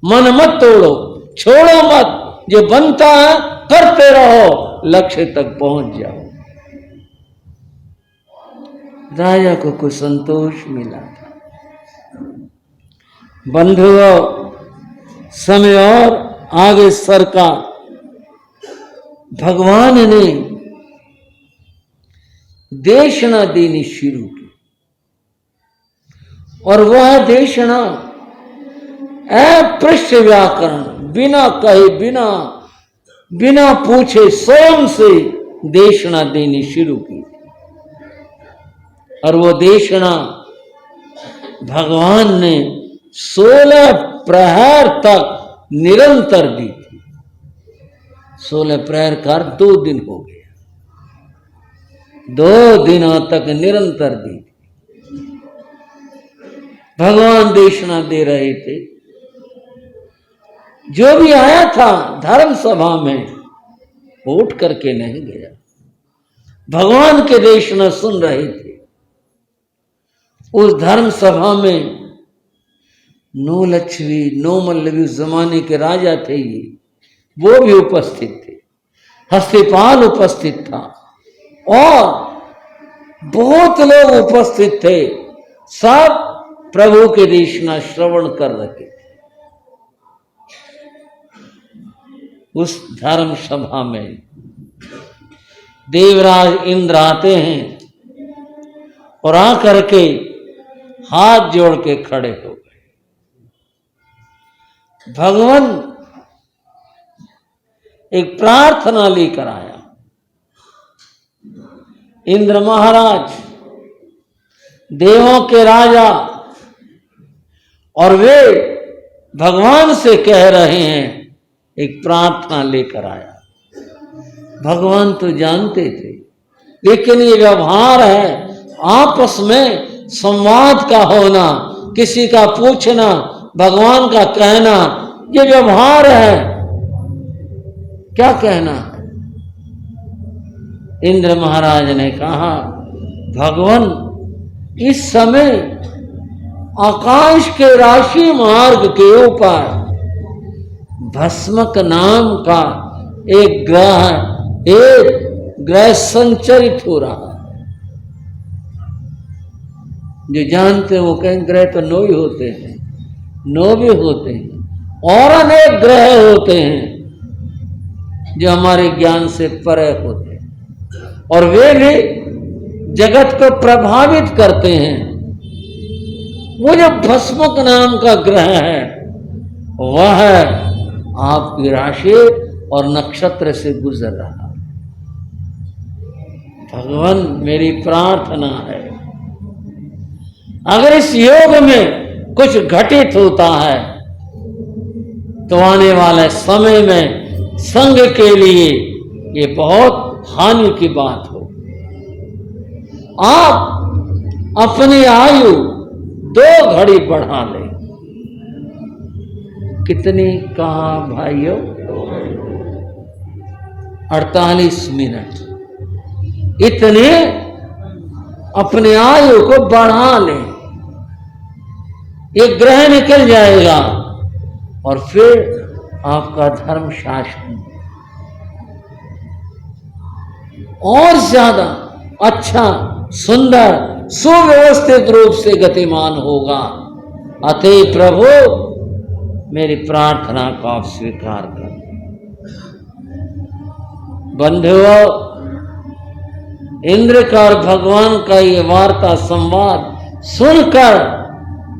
मन मत तोड़ो, छोड़ो मत, जो बनता है करते रहो, लक्ष्य तक पहुंच जाओ। राजा को कुछ संतोष मिला था। बंधुओं, समय और आगे सरका, भगवान ने देशना देनी शुरू की, और वह देशना अपृष्ठ व्याकरण, बिना कहे, बिना पूछे स्वयं से देशना देनी शुरू की। और वो देशना भगवान ने 16 प्रहर तक निरंतर दी थी। 16 प्रहर का 2 दिन हो गया, 2 दिनों तक निरंतर दी थी। भगवान देशना दे रहे थे। जो भी आया था धर्म सभा में उठ करके नहीं गया, भगवान के देशना सुन रहे थे। उस धर्म सभा में नो लक्ष्मी नो मल्लवी, उस जमाने के राजा थे ये, वो भी उपस्थित थे। हस्तिपाल उपस्थित था और बहुत लोग उपस्थित थे। सब प्रभु के देशना श्रवण कर रहे थे। उस धर्म सभा में देवराज इंद्र आते हैं और आकर के हाथ जोड़ के खड़े हो गए। भगवान एक प्रार्थना लेकर आया। इंद्र महाराज देवों के राजा, और वे भगवान से कह रहे हैं, एक प्रार्थना लेकर आया। भगवान तो जानते थे, लेकिन ये व्यवहार है आपस में संवाद का होना, किसी का पूछना, भगवान का कहना, ये व्यवहार है। क्या कहना है? इंद्र महाराज ने कहा, भगवान इस समय आकाश के राशि मार्ग के ऊपर भस्मक नाम का एक ग्रह संचरित हो रहा है। जो जानते हैं वो कहें ग्रह तो 9 ही होते हैं, 9 भी होते हैं, और अनेक ग्रह होते हैं जो हमारे ज्ञान से परे होते हैं, और वे भी जगत को प्रभावित करते हैं। वो जो भस्मक नाम का ग्रह है, वह आपकी राशि और नक्षत्र से गुजर रहा है। भगवान मेरी प्रार्थना है, अगर इस योग में कुछ घटित होता है तो आने वाले समय में संघ के लिए ये बहुत हानि की बात हो। आप अपनी आयु 2 घड़ी बढ़ा लें। कितनी कहा भाइयों? 48 मिनट। इतने अपने आयु को बढ़ा लें। एक ग्रह निकल जाएगा और फिर आपका धर्म शासन और ज्यादा अच्छा, सुंदर, सुव्यवस्थित रूप से गतिमान होगा। अतः प्रभु मेरी प्रार्थना को आप स्वीकार कर। बंधुओं, इंद्र का और भगवान का ये वार्ता संवाद सुनकर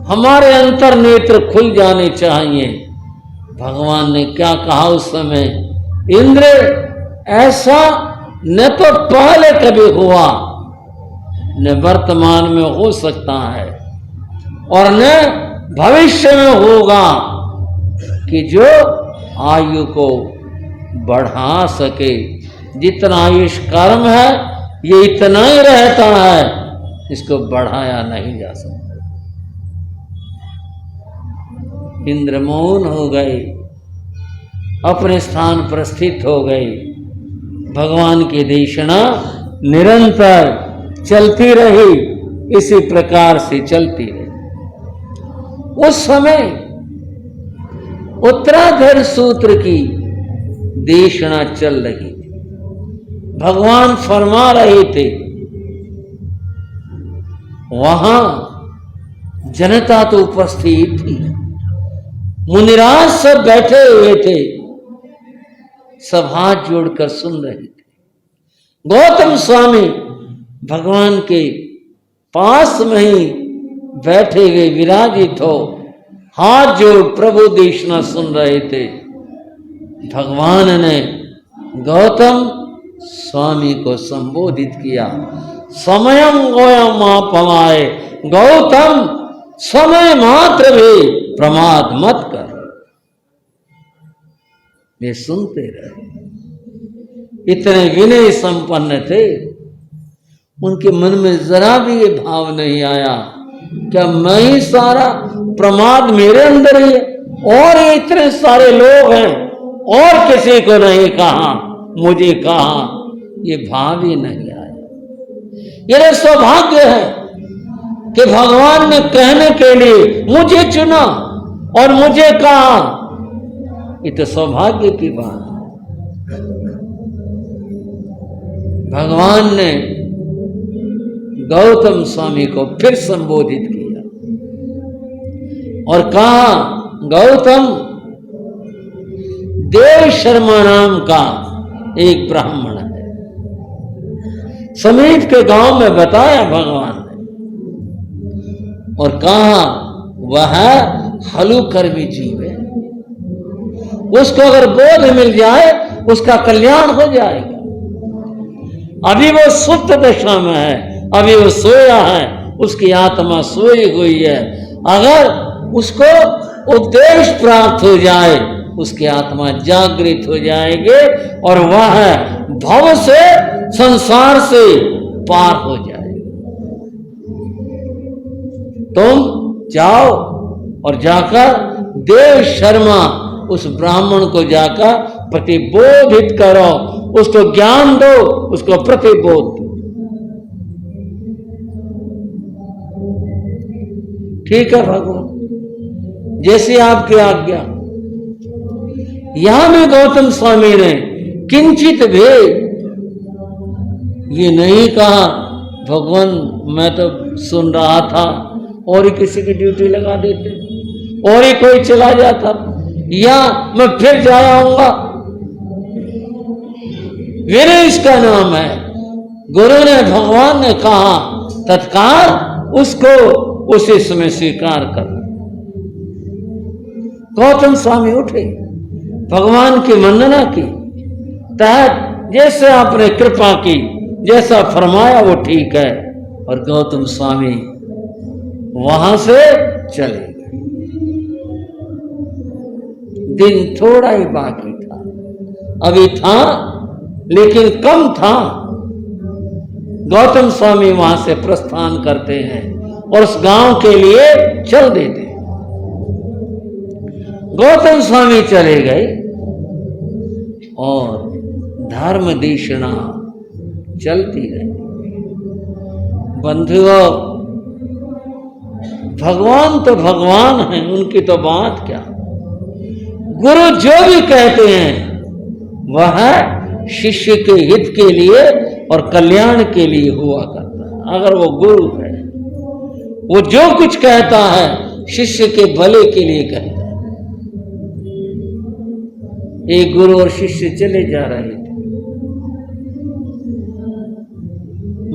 हमारे अंतर नेत्र खुल जाने चाहिए। भगवान ने क्या कहा उस समय? इंद्र, ऐसा न तो पहले कभी हुआ, न वर्तमान में हो सकता है, और न भविष्य में होगा कि जो आयु को बढ़ा सके। जितना आयुष कर्म है ये इतना ही रहता है, इसको बढ़ाया नहीं जा सकता। इंद्र मौन हो गए, अपने स्थान पर स्थित हो गए। भगवान की देशना निरंतर चलती रही, इसी प्रकार से चलती रही। उस समय उत्तराधर सूत्र की देशना चल रही थी। भगवान फरमा रहे थे, वहां जनता तो उपस्थित थी, मुनिराज सब बैठे हुए थे, सब हाथ जोड़कर सुन रहे थे। गौतम स्वामी भगवान के पास में ही बैठे हुए विराजित हो, हाथ जोड़ प्रभु देशना सुन रहे थे। भगवान ने गौतम स्वामी को संबोधित किया, समयं गोयम आपमाए, गौतम समय मात्र भी प्रमाद मत कर। ये सुनते रहे। इतने विनय संपन्न थे, उनके मन में जरा भी ये भाव नहीं आया क्या मैं ही सारा, प्रमाद मेरे अंदर ही है, और इतने सारे लोग हैं और किसी को नहीं कहा, मुझे कहा, ये भाव ही नहीं आया। ये सौभाग्य है कि भगवान ने कहने के लिए मुझे चुना और मुझे कहा, ये तो सौभाग्य की बात है। भगवान ने गौतम स्वामी को फिर संबोधित किया और कहा, गौतम, देव शर्मा नाम का एक ब्राह्मण है, समीप के गांव में बताया भगवान ने, और कहा वह हलुकर्मी जीव है, उसको अगर बोध मिल जाए उसका कल्याण हो जाएगा। अभी वो सुप्त दशा में है, अभी वो सोया है, उसकी आत्मा सोई हुई है। अगर उसको उपदेश प्राप्त हो जाए, उसकी आत्मा जागृत हो जाएगी और वह भव से, संसार से पार हो जाएगी। तुम जाओ और जाकर देव शर्मा उस ब्राह्मण को जाकर प्रतिबोधित करो, उसको ज्ञान दो, उसको प्रतिबोध दो। ठीक है भगवान, जैसे आपकी आज्ञा। यहां भी गौतम स्वामी ने किंचित भी ये नहीं कहा, भगवान मैं तो सुन रहा था, और ही किसी की ड्यूटी लगा देते, और ही कोई चला जाता, या मैं फिर जा आऊंगा। विनय इसका नाम है। गुरु ने, भगवान ने कहा, तत्काल उसको उसी समय स्वीकार कर। गौतम स्वामी उठे, भगवान की वंदना की, तहत जैसे आपने कृपा की, जैसा फरमाया वो ठीक है, और गौतम स्वामी वहां से चले गए। दिन थोड़ा ही बाकी था, अभी था लेकिन कम था। गौतम स्वामी वहां से प्रस्थान करते हैं और उस गांव के लिए चल देते। गौतम स्वामी चले गए और धर्म देशना चलती रही। बंधुओं, भगवान तो भगवान हैं, उनकी तो बात क्या। गुरु जो भी कहते हैं वह शिष्य के हित के लिए और कल्याण के लिए हुआ करता है। अगर वो गुरु है, वो जो कुछ कहता है शिष्य के भले के लिए कहता है। एक गुरु और शिष्य चले जा रहे थे,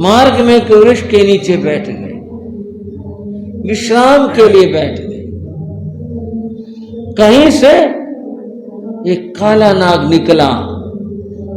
मार्ग में एक वृक्ष के नीचे बैठ गए, विश्राम के लिए बैठ गए। कहीं से एक काला नाग निकला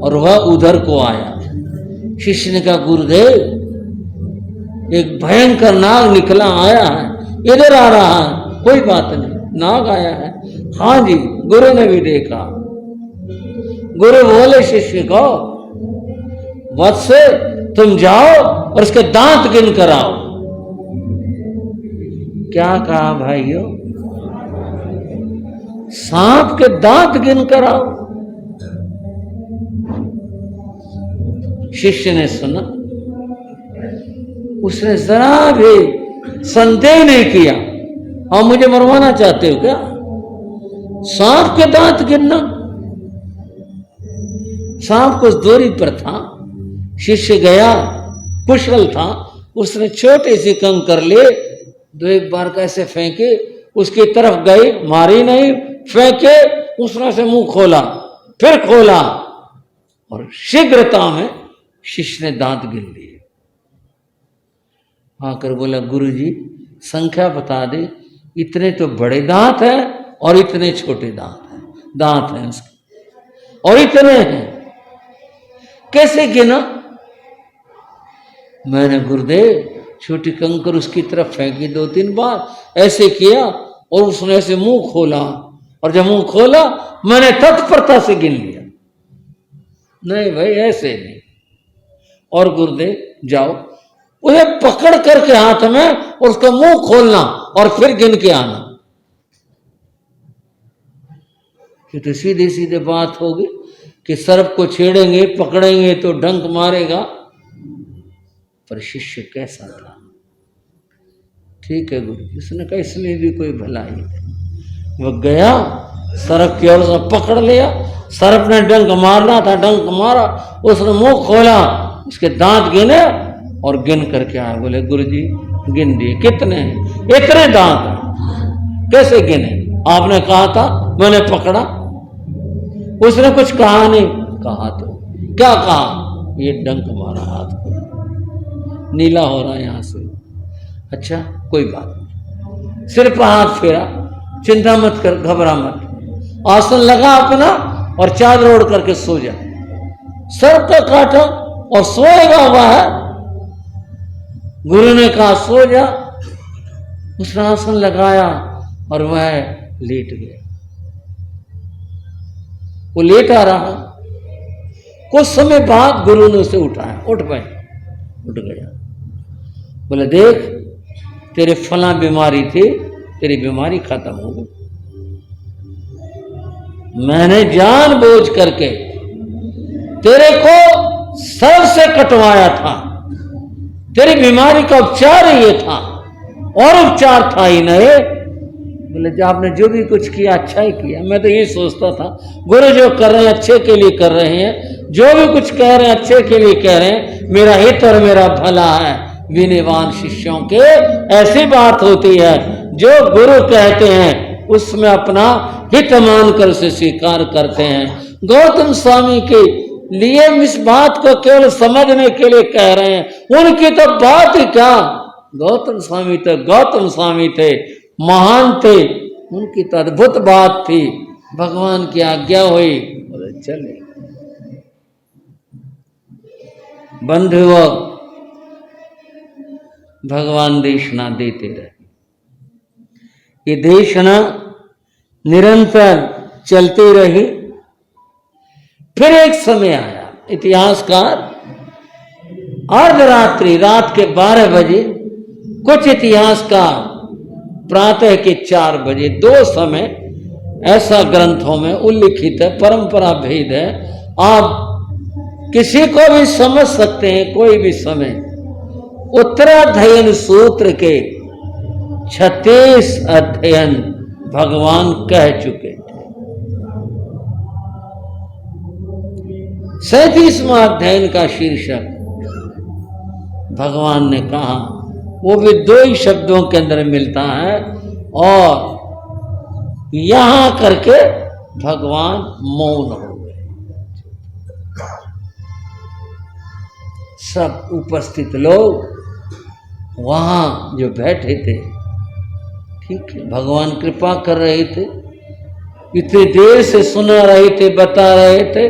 और वह उधर को आया। शिष्य ने कहा, गुरुदेव, एक भयंकर नाग निकला आया है, इधर आ रहा है। कोई बात नहीं, नाग आया है। हाँ जी, गुरु ने भी देखा। गुरु बोले शिष्य को, वत्स तुम जाओ और उसके दांत गिन कर आओ। क्या कहा भाइयों? सांप के दांत गिन कर आओ। शिष्य ने सुना, उसने जरा भी संदेह नहीं किया। और मुझे मरवाना चाहते हो क्या? सांप के दांत गिनना। सांप कुछ दूरी पर था, शिष्य गया, कुशल था, उसने छोटे से कंकर ले, दो एक बार कैसे फेंके, उसकी तरफ गई, मारी नहीं, फेंके, उसने से मुंह खोला, फिर खोला, और शीघ्रता में शिष्य ने दांत गिन लिए। आकर बोला, गुरुजी संख्या बता दे, इतने तो बड़े दांत हैं और इतने छोटे दांत हैं उसके, और इतने हैं, कैसे गिना? मैंने गुरुदेव छोटी कंकर उसकी तरफ फेंकी 2-3 बार, ऐसे किया, और उसने ऐसे मुंह खोला, और जब मुंह खोला मैंने तत्परता से गिन लिया। नहीं भाई ऐसे नहीं। और गुरुदेव जाओ, उसे पकड़ करके हाथ में और उसका मुंह खोलना और फिर गिन के आना। ये तो सीधे सीधे बात होगी कि सर्प को छेड़ेंगे, पकड़ेंगे तो डंक मारेगा। पर शिष्य कैसा था? ठीक है गुरु, उसने कहा इसमें भी कोई भलाई है। वो गया, सर्प की ओर से पकड़ लिया, सर्प ने डंक मारना था, डंक मारा, उसने मुंह खोला, उसके दांत गिने और गिन करके आए। बोले गुरुजी गिन दिए। कितने हैं? इतने दांत हैं। कैसे गिने? आपने कहा था, मैंने पकड़ा। उसने कुछ कहा नहीं। कहा तो क्या कहा? ये डंक मारा हाथ को, नीला हो रहा है यहां से। अच्छा कोई बात नहीं, सिर पर हाथ फेरा, चिंता मत कर, घबरा मत, आसन लगा अपना और चादर ओढ़ करके सो जा। सर का काटा और सोएगा वह। गुरु ने कहा सो जा। उसने आसन लगाया और वह लेट गया। वो लेटा रहा। कुछ समय बाद गुरु ने उसे उठाया, उठ भाई, उठ गया। बोले देख तेरे फला बीमारी थी, तेरी बीमारी खत्म हो गई। मैंने जानबूझ करके तेरे को सर से कटवाया था, तेरी बीमारी का उपचार ये था, और उपचार था ही नहीं। बोले जो आपने जो भी कुछ किया अच्छा ही किया। मैं तो यही सोचता था गुरु जो कर रहे हैं अच्छे के लिए कर रहे हैं, जो भी कुछ कह रहे हैं अच्छे के लिए कह रहे हैं, मेरा हित और मेरा भला है। विनयवान शिष्यों के ऐसी बात होती है, जो गुरु कहते हैं उसमें अपना हित मानकर से स्वीकार करते हैं। गौतम स्वामी के लिए इस बात को केवल समझने के लिए कह रहे हैं, उनकी तो बात ही क्या। गौतम स्वामी तो गौतम स्वामी थे, महान थे, उनकी तो अद्भुत बात थी। भगवान की आज्ञा हुई, बोले चले। बंधुओं भगवान देशना देते रहे। ये देशना निरंतर चलती रही। फिर एक समय आया, इतिहासकार अर्धरात्रि, रात के 12 बजे, कुछ इतिहासकार प्रातः के 4 बजे, 2 समय ऐसा ग्रंथों में उल्लिखित है, परंपरा भेद है। आप किसी को भी समझ सकते हैं, कोई भी समय। उत्तराध्ययन सूत्र के 36 अध्ययन भगवान कह चुके थे। 37वां अध्ययन का शीर्षक भगवान ने कहा, वो भी 2 ही शब्दों के अंदर मिलता है, और यहां करके भगवान मौन हो गए। सब उपस्थित लोग वहां जो बैठे थे, ठीक है, भगवान कृपा कर रहे थे, इतनी देर से सुना रहे थे, बता रहे थे,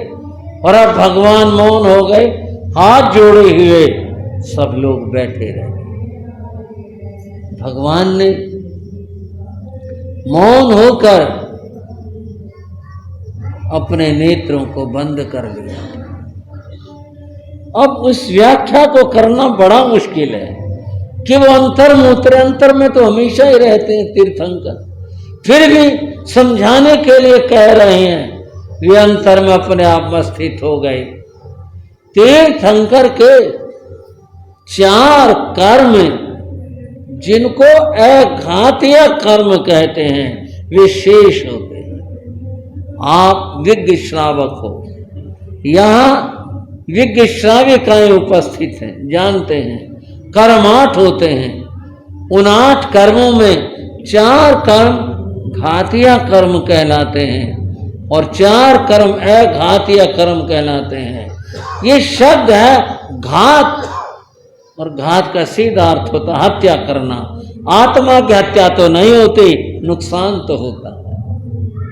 और अब भगवान मौन हो गए, हाथ जोड़े हुए सब लोग बैठे रहे। भगवान ने मौन होकर अपने नेत्रों को बंद कर लिया। अब उस व्याख्या को करना बड़ा मुश्किल है कि वो अंतर मूत्र, अंतर में तो हमेशा ही रहते हैं तीर्थंकर, फिर भी समझाने के लिए कह रहे हैं। वे अंतर में अपने आप में स्थित हो गए। तीर्थंकर के 4 कर्म जिनको अघातीय कर्म कहते हैं, वे शेष होते हैं। आप विज्ञ श्रावक हो। यहाँ विज्ञ श्राविकाएं उपस्थित हैं, जानते हैं कर्म 8 होते हैं। उन 8 कर्मों में 4 कर्म घातिया कर्म कहलाते हैं और 4 कर्म अघातिया कर्म कहलाते हैं। ये शब्द है घात, और घात का सीधा अर्थ होता है हत्या करना। आत्मा की हत्या तो नहीं होती, नुकसान तो होता है।